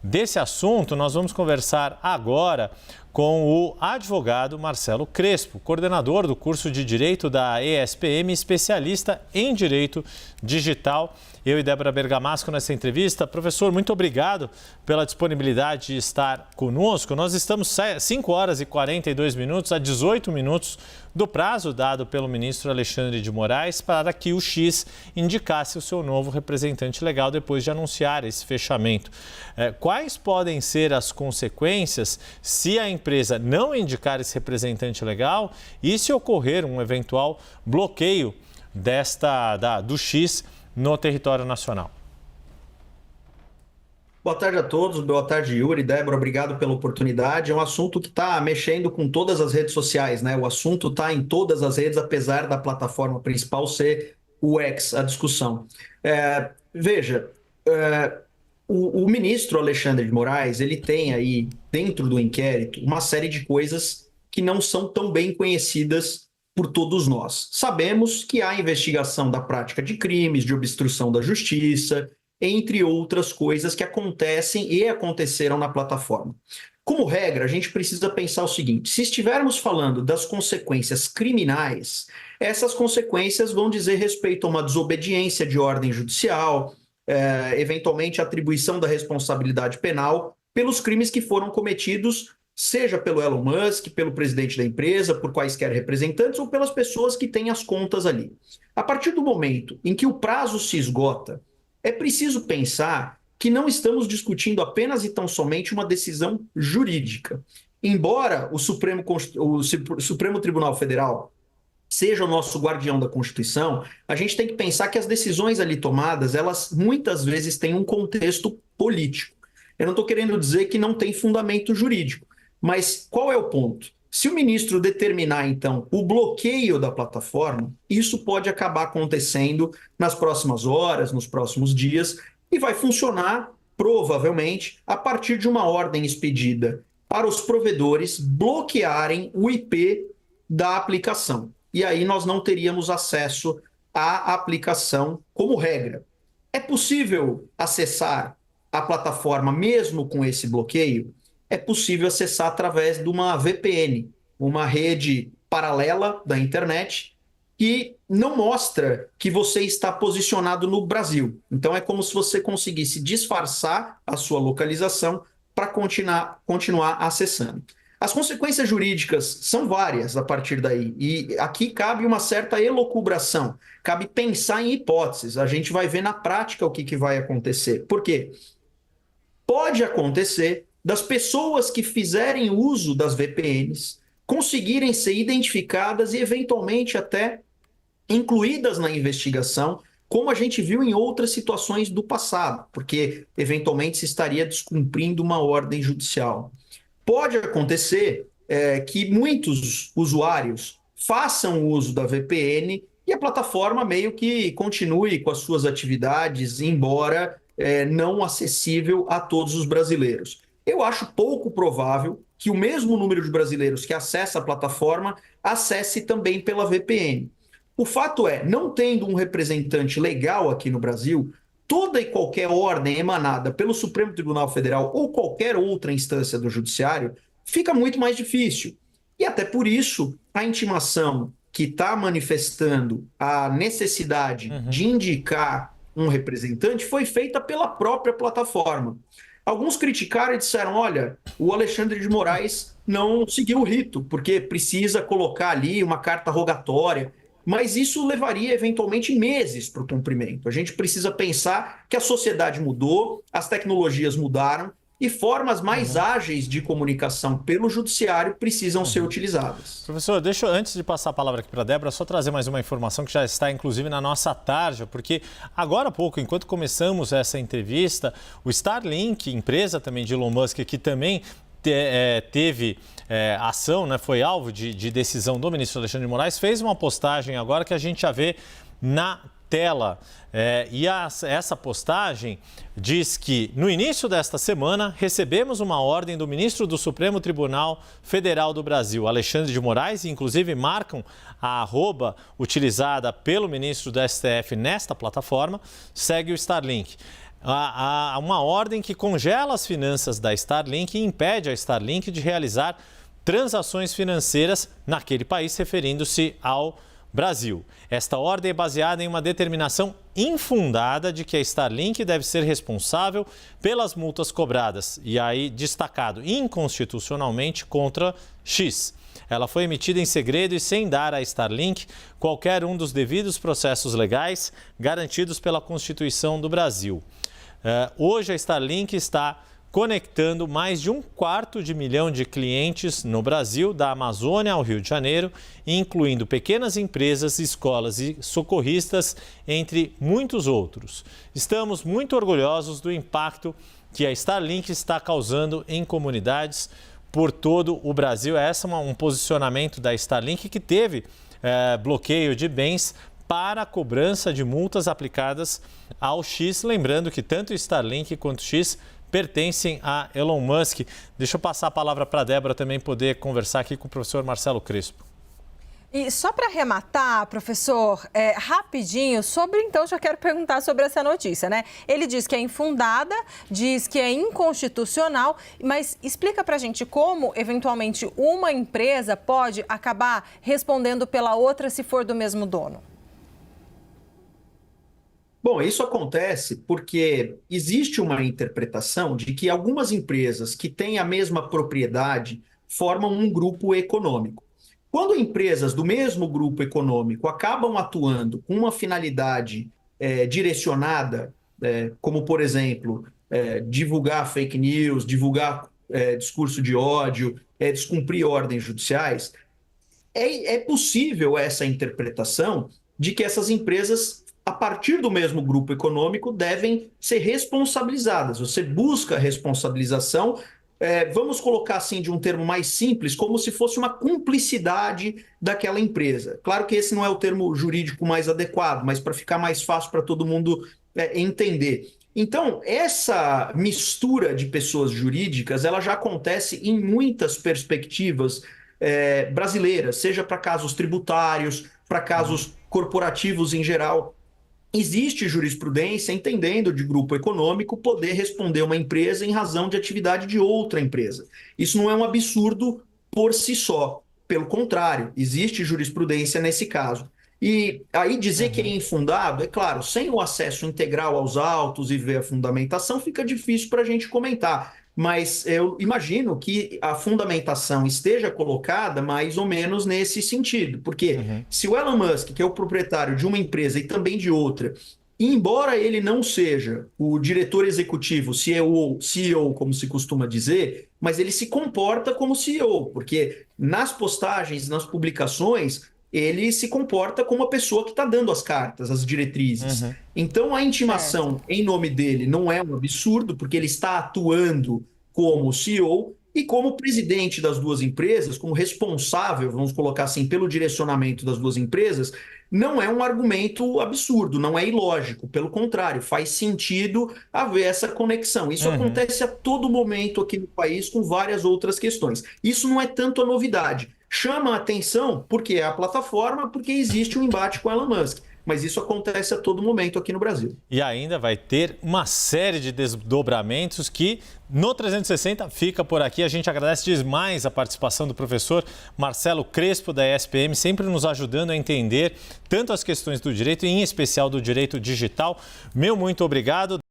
desse assunto, nós vamos conversar agora com o advogado Marcelo Crespo, coordenador do curso de Direito da ESPM, especialista em Direito Digital. Eu e Débora Bergamasco nessa entrevista. Professor, muito obrigado pela disponibilidade de estar conosco. Nós estamos 5 horas e 42 minutos, a 18 minutos do prazo dado pelo ministro Alexandre de Moraes para que o X indicasse o seu novo representante legal depois de anunciar esse fechamento. Quais podem ser as consequências se a empresa não indicar esse representante legal e se ocorrer um eventual bloqueio do X no território nacional? Boa tarde a todos, boa tarde Yuri, Débora, obrigado pela oportunidade. É um assunto que está mexendo com todas as redes sociais, né? O assunto está em todas as redes, apesar da plataforma principal ser o X, a discussão. O ministro Alexandre de Moraes, ele tem aí, dentro do inquérito, uma série de coisas que não são tão bem conhecidas por todos nós. Sabemos que há investigação da prática de crimes, de obstrução da justiça, entre outras coisas que acontecem e aconteceram na plataforma. Como regra, a gente precisa pensar o seguinte: se estivermos falando das consequências criminais, essas consequências vão dizer respeito a uma desobediência de ordem judicial, eventualmente atribuição da responsabilidade penal pelos crimes que foram cometidos, seja pelo Elon Musk, pelo presidente da empresa, por quaisquer representantes ou pelas pessoas que têm as contas ali. A partir do momento em que o prazo se esgota, é preciso pensar que não estamos discutindo apenas e tão somente uma decisão jurídica. Embora o Supremo Tribunal Federal seja o nosso guardião da Constituição, a gente tem que pensar que as decisões ali tomadas, elas muitas vezes têm um contexto político. Eu não estou querendo dizer que não tem fundamento jurídico, mas qual é o ponto? Se o ministro determinar, então, o bloqueio da plataforma, isso pode acabar acontecendo nas próximas horas, nos próximos dias, e vai funcionar, provavelmente, a partir de uma ordem expedida para os provedores bloquearem o IP da aplicação. E aí nós não teríamos acesso à aplicação como regra. É possível acessar a plataforma mesmo com esse bloqueio? É possível acessar através de uma VPN, uma rede paralela da internet, que não mostra que você está posicionado no Brasil. Então é como se você conseguisse disfarçar a sua localização para continuar acessando. As consequências jurídicas são várias a partir daí, e aqui cabe uma certa elucubração, cabe pensar em hipóteses. A gente vai ver na prática o que vai acontecer. Por quê? Pode acontecer das pessoas que fizerem uso das VPNs conseguirem ser identificadas e eventualmente até incluídas na investigação, como a gente viu em outras situações do passado, porque eventualmente se estaria descumprindo uma ordem judicial. Pode acontecer que muitos usuários façam uso da VPN e a plataforma meio que continue com as suas atividades, embora não acessível a todos os brasileiros. Eu acho pouco provável que o mesmo número de brasileiros que acessa a plataforma acesse também pela VPN. O fato é, não tendo um representante legal aqui no Brasil, toda e qualquer ordem emanada pelo Supremo Tribunal Federal ou qualquer outra instância do Judiciário fica muito mais difícil. E até por isso, a intimação que está manifestando a necessidade de indicar um representante foi feita pela própria plataforma. Alguns criticaram e disseram, olha, o Alexandre de Moraes não seguiu o rito, porque precisa colocar ali uma carta rogatória, mas isso levaria eventualmente meses para o cumprimento. A gente precisa pensar que a sociedade mudou, as tecnologias mudaram e formas mais ágeis de comunicação pelo judiciário precisam ser utilizadas. Professor, deixa eu, antes de passar a palavra aqui para a Débora, só trazer mais uma informação que já está inclusive na nossa tarja, porque agora há pouco, enquanto começamos essa entrevista, o Starlink, empresa também de Elon Musk, que também teve ação, né, foi alvo de decisão do ministro Alexandre de Moraes, fez uma postagem agora que a gente já vê na tela. Essa postagem diz que no início desta semana recebemos uma ordem do ministro do Supremo Tribunal Federal do Brasil, Alexandre de Moraes, e inclusive marcam a arroba utilizada pelo ministro do STF nesta plataforma, segue o Starlink. há uma ordem que congela as finanças da Starlink e impede a Starlink de realizar transações financeiras naquele país, referindo-se ao Brasil. Esta ordem é baseada em uma determinação infundada de que a Starlink deve ser responsável pelas multas cobradas, e aí destacado inconstitucionalmente contra X. Ela foi emitida em segredo e sem dar à Starlink qualquer um dos devidos processos legais garantidos pela Constituição do Brasil. Hoje a Starlink está conectando mais de 250 mil de clientes no Brasil, da Amazônia ao Rio de Janeiro, incluindo pequenas empresas, escolas e socorristas, entre muitos outros. Estamos muito orgulhosos do impacto que a Starlink está causando em comunidades por todo o Brasil. Esse é um posicionamento da Starlink que teve bloqueio de bens para a cobrança de multas aplicadas ao X. Lembrando que tanto Starlink quanto X pertencem a Elon Musk. Deixa eu passar a palavra para a Débora também poder conversar aqui com o professor Marcelo Crespo. E só para arrematar, professor, rapidinho, então já quero perguntar sobre essa notícia, né? Ele diz que é infundada, diz que é inconstitucional, mas explica para a gente como, eventualmente, uma empresa pode acabar respondendo pela outra se for do mesmo dono. Bom, isso acontece porque existe uma interpretação de que algumas empresas que têm a mesma propriedade formam um grupo econômico. Quando empresas do mesmo grupo econômico acabam atuando com uma finalidade direcionada, como, por exemplo, divulgar fake news, divulgar discurso de ódio, descumprir ordens judiciais, é possível essa interpretação de que essas empresas, a partir do mesmo grupo econômico, devem ser responsabilizadas. Você busca a responsabilização, vamos colocar assim de um termo mais simples, como se fosse uma cumplicidade daquela empresa. Claro que esse não é o termo jurídico mais adequado, mas para ficar mais fácil para todo mundo entender. Então, essa mistura de pessoas jurídicas, ela já acontece em muitas perspectivas brasileiras, seja para casos tributários, para casos corporativos em geral. Existe jurisprudência entendendo de grupo econômico poder responder uma empresa em razão de atividade de outra empresa. Isso não é um absurdo por si só. Pelo contrário, existe jurisprudência nesse caso. E aí dizer que é infundado, é claro, sem o acesso integral aos autos e ver a fundamentação, fica difícil para a gente comentar. Mas eu imagino que a fundamentação esteja colocada mais ou menos nesse sentido. Porque se o Elon Musk, que é o proprietário de uma empresa e também de outra, embora ele não seja o diretor executivo, CEO, como se costuma dizer, mas ele se comporta como CEO, porque nas postagens, nas publicações, ele se comporta como a pessoa que está dando as cartas, as diretrizes. Então, a intimação em nome dele não é um absurdo, porque ele está atuando como CEO e como presidente das duas empresas, como responsável, vamos colocar assim, pelo direcionamento das duas empresas, não é um argumento absurdo, não é ilógico. Pelo contrário, faz sentido haver essa conexão. Isso acontece a todo momento aqui no país com várias outras questões. Isso não é tanto a novidade. Chama a atenção porque é a plataforma, porque existe um embate com Elon Musk. Mas isso acontece a todo momento aqui no Brasil. E ainda vai ter uma série de desdobramentos que no 360 fica por aqui. A gente agradece demais a participação do professor Marcelo Crespo, da ESPM, sempre nos ajudando a entender tanto as questões do direito, e em especial do direito digital. Meu muito obrigado.